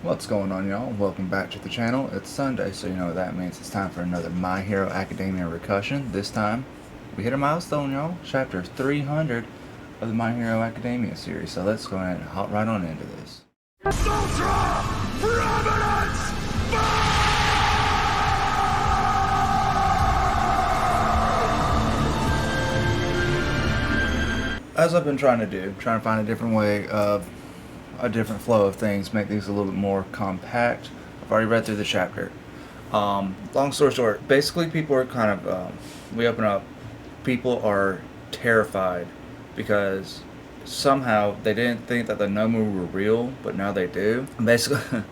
What's going on, y'all? Welcome back to the channel. It's Sunday, so you know what that means. It's time for another My Hero Academia Recussion. This time, we hit a milestone, y'all. Chapter 300 of the My Hero Academia series. So let's go ahead and hop right on into this. Ultra Prominence! As I've been trying to find a different way of a different flow of things, make these a little bit more compact. I've already read through the chapter. Long story short, basically people are kind of, we open up, people are terrified because somehow they didn't think that the Nomu were real, but now they do. Basically,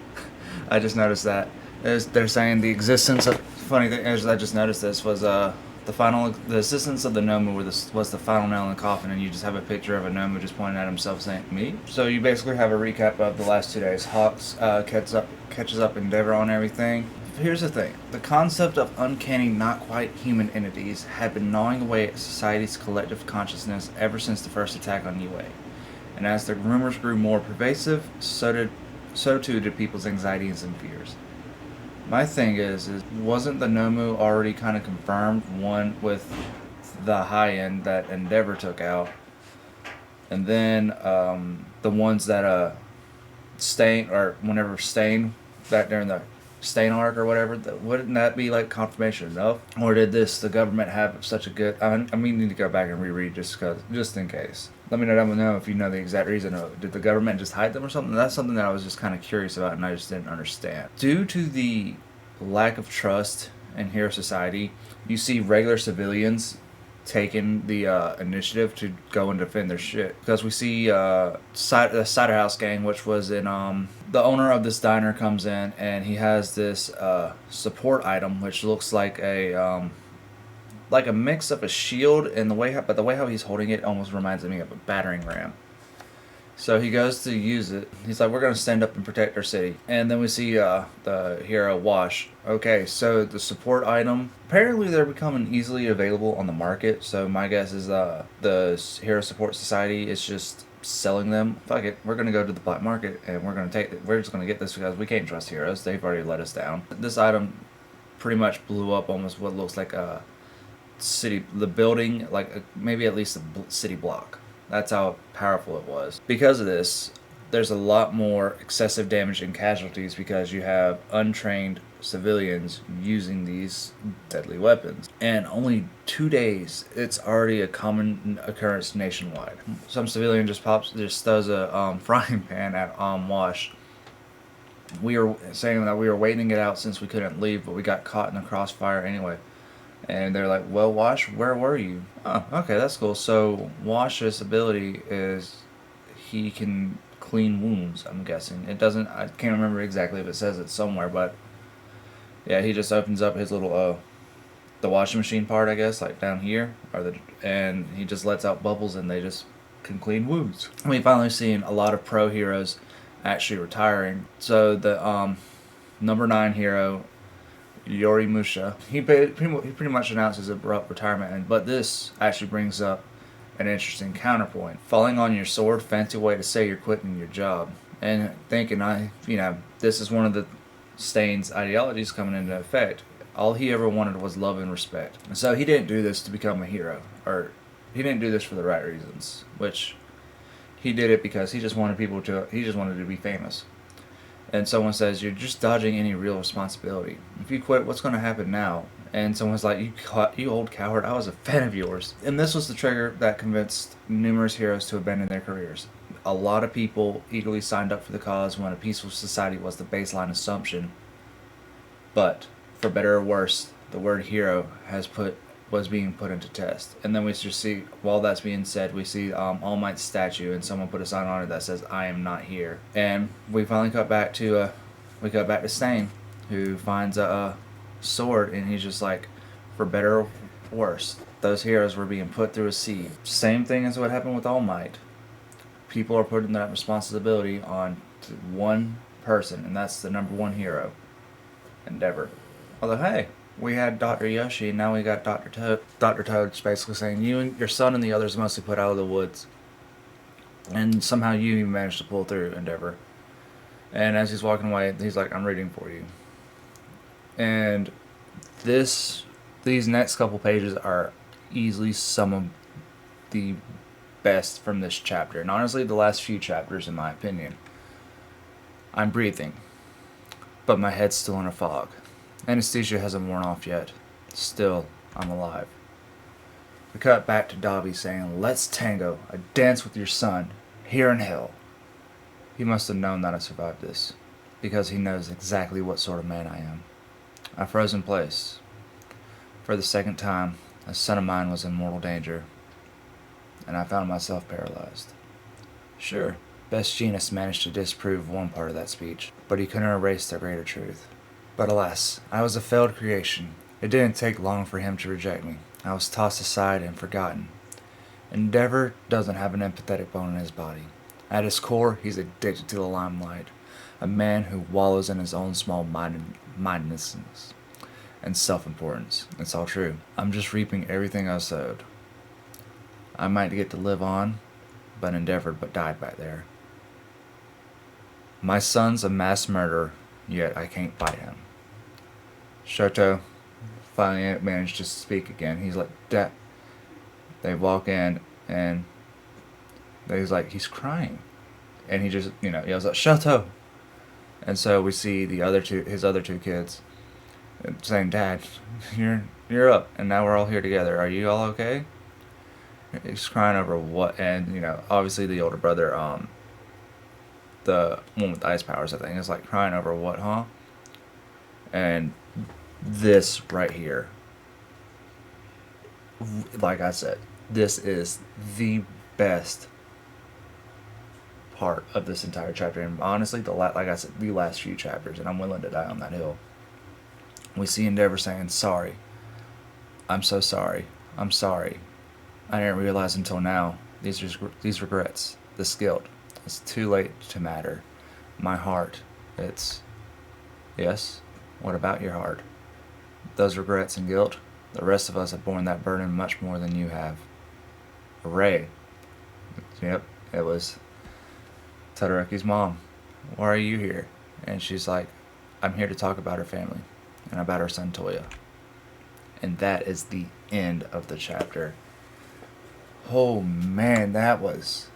I just noticed that. They're saying the existence of, funny thing is I just noticed this was, the existence of the Nomu was the final nail in the coffin, and you just have a picture of a Nomu just pointing at himself saying, "Me?" So you basically have a recap of the last 2 days. Hawks catches up Endeavor on everything. Here's the thing. The concept of uncanny, not quite human entities had been gnawing away at society's collective consciousness ever since the first attack on UA. And as the rumors grew more pervasive, so too did people's anxieties and fears. My thing is wasn't the Nomu already kind of confirmed, one with the high end that Endeavor took out, and then the ones that Stain, or whenever Stain, that during the Stain arc or whatever, wouldn't that be like confirmation enough? Or did the government have such a good, I mean, need to go back and reread just in case. Let me know if you know the exact reason. Did the government just hide them or something? That's something that I was just kind of curious about and I just didn't understand. Due to the lack of trust in Hero Society, you see regular civilians taking the initiative to go and defend their shit. Because we see the Cider House gang, which was in the owner of this diner comes in and he has this support item which looks like a mix of a shield and the way how he's holding it almost reminds me of a battering ram. So he goes to use it. He's like, we're going to stand up and protect our city. And then we see the hero Wash. Okay, so the support item, apparently they're becoming easily available on the market. So my guess is the Hero Support Society is just selling them. Fuck it, we're going to go to the black market and we're just going to get this because we can't trust heroes. They've already let us down. This item pretty much blew up almost what looks like a the building, like maybe at least a city block. That's how powerful it was. Because of this, there's a lot more excessive damage and casualties because you have untrained civilians using these deadly weapons. And only 2 days, it's already a common occurrence nationwide. Some civilian just does a frying pan at Wash. We were saying that we were waiting it out since we couldn't leave, but we got caught in the crossfire anyway. And they're like, well, Wash, where were you? Oh, okay, that's cool. So Wash's ability is he can clean wounds, I'm guessing. It doesn't, I can't remember exactly if it says it somewhere, but yeah, he just opens up his little, the washing machine part, I guess, like down here, and he just lets out bubbles and they just can clean wounds. We finally seen a lot of pro heroes actually retiring. So the number 9 hero, Yori Musha, he pretty much announced his abrupt retirement, but this actually brings up an interesting counterpoint. Falling on your sword, fancy way to say you're quitting your job. And thinking, this is one of the Stain's ideologies coming into effect. All he ever wanted was love and respect. And so he didn't do this to become a hero, or he didn't do this for the right reasons, which he did it because he just wanted to be famous. And someone says, you're just dodging any real responsibility. If you quit, what's going to happen now? And someone's like, you old coward, I was a fan of yours. And this was the trigger that convinced numerous heroes to abandon their careers. A lot of people eagerly signed up for the cause when a peaceful society was the baseline assumption. But, for better or worse, the word hero was being put into test. And then we just see, while that's being said, we see All Might's statue, and someone put a sign on it that says, I am not here. And we finally cut back to Stain, who finds a sword, and he's just like, for better or worse, those heroes were being put through a sieve. Same thing as what happened with All Might. People are putting that responsibility on to one person, and that's the number 1 hero, Endeavor. Although, hey, we had Dr. Yoshi, and now we got Dr. Toad. Dr. Toad's basically saying, you and your son and the others mostly put out of the woods. And somehow you even managed to pull through, Endeavor. And as he's walking away, he's like, I'm reading for you. And these next couple pages are easily some of the best from this chapter. And honestly, the last few chapters, in my opinion. I'm breathing, but my head's still in a fog. Anesthesia hasn't worn off yet. Still, I'm alive. We cut back to Dobby saying, Let's tango, a dance with your son, here in hell. He must have known that I survived this, because he knows exactly what sort of man I am. I froze in place. For the second time, a son of mine was in mortal danger, and I found myself paralyzed. Sure, Best Genus managed to disprove one part of that speech, but he couldn't erase the greater truth. But alas, I was a failed creation. It didn't take long for him to reject me. I was tossed aside and forgotten. Endeavor doesn't have an empathetic bone in his body. At his core, he's addicted to the limelight, a man who wallows in his own small-mindedness and self-importance. It's all true. I'm just reaping everything I sowed. I might get to live on, but Endeavor died back there. My son's a mass murderer, yet I can't fight him. Shoto finally managed to speak again. He's like, Dad. They walk in, and he's like, he's crying. And he just, yells out, Shoto! And so we see his other two kids saying, Dad, you're up, and now we're all here together. Are you all okay? He's crying over what, and, obviously the older brother, the one with ice powers, I think, is like crying over what, huh? And this right here, like I said, this is the best part of this entire chapter. And honestly, like I said, the last few chapters, and I'm willing to die on that hill. We see Endeavor saying, sorry. I'm so sorry. I'm sorry. I didn't realize until now these regrets, this guilt. It's too late to matter. My heart, it's... Yes? What about your heart? Those regrets and guilt, the rest of us have borne that burden much more than you have. Ray. Yep, it was Todoroki's mom. Why are you here? And she's like, I'm here to talk about her family and about her son Toya. And that is the end of the chapter. Oh man, that was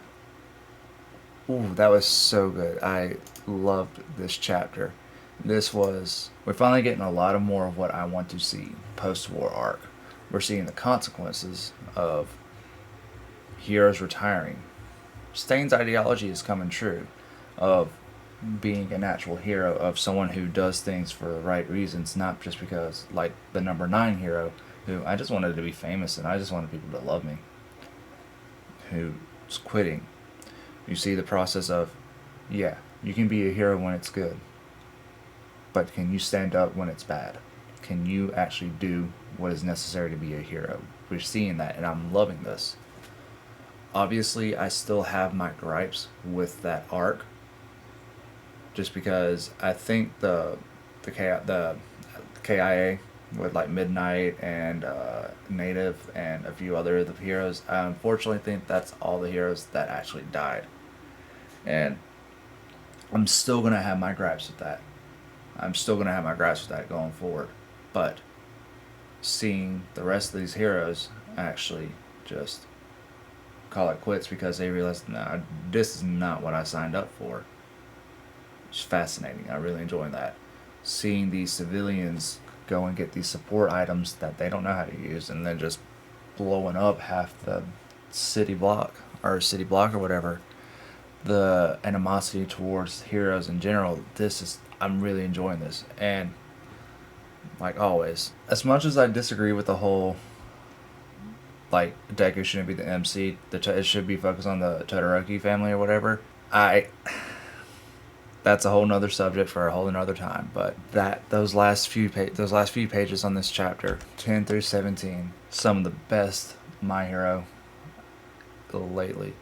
so good. I loved this chapter. We're finally getting a lot of more of what I want to see post-war arc. We're seeing the consequences of heroes retiring. Stain's ideology is coming true of being an actual hero, of someone who does things for the right reasons, not just because, like the number 9 hero, who I just wanted to be famous and I just wanted people to love me, who's quitting. You see the process of, yeah, you can be a hero when it's good, but can you stand up when it's bad? Can you actually do what is necessary to be a hero? We're seeing that, and I'm loving this. Obviously, I still have my gripes with that arc, just because I think the KIA with like Midnight and Native and a few other of the heroes, I unfortunately think that's all the heroes that actually died. And I'm still going to have my gripes with that. Going forward. But seeing the rest of these heroes actually just call it quits because they realized, no, this is not what I signed up for. It's fascinating. I really enjoy that. Seeing these civilians go and get these support items that they don't know how to use, and then just blowing up half the city block or whatever. The animosity towards heroes in general, I'm really enjoying this. And like always, as much as I disagree with the whole like Deku shouldn't be the MC, it should be focused on the Todoroki family or whatever, that's a whole nother subject for a whole another time. But those last few pages on this chapter, 10 through 17, some of the best My Hero lately,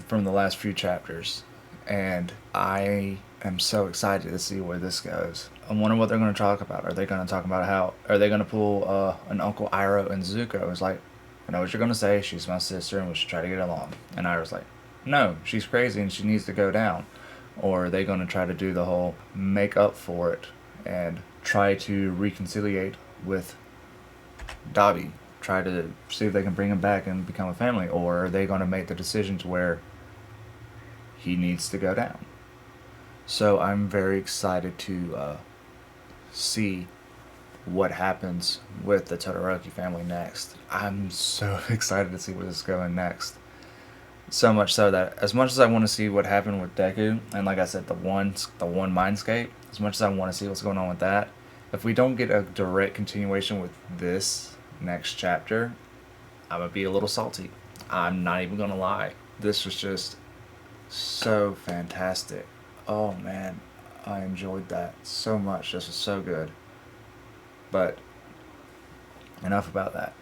from the last few chapters. And I am so excited to see where this goes. I wonder what they're going to talk about. Are they going to pull an Uncle Iroh and Zuko? It's like, I know what you're going to say. She's my sister and we should try to get along. And Iroh's like, no, she's crazy and she needs to go down. Or are they going to try to do the whole make up for it and try to reconciliate with Dobby? Try to see if they can bring him back and become a family? Or are they going to make the decision to where he needs to go down? So I'm very excited to see what happens with the Todoroki family next. I'm so excited to see where this is going next. So much so that as much as I want to see what happened with Deku, and like I said, the one Mindscape, as much as I want to see what's going on with that, if we don't get a direct continuation with this next chapter, I'm gonna be a little salty. I'm not even gonna lie. This was just so fantastic. Oh man, I enjoyed that so much. This was so good. But enough about that.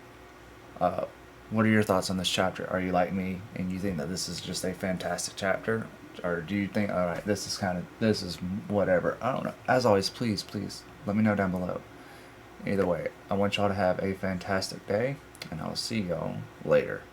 Uh, what are your thoughts on this chapter? Are you like me and you think that this is just a fantastic chapter? Or do you think, alright, this is whatever? I don't know. As always, please let me know down below. Either way, I want y'all to have a fantastic day, and I'll see y'all later.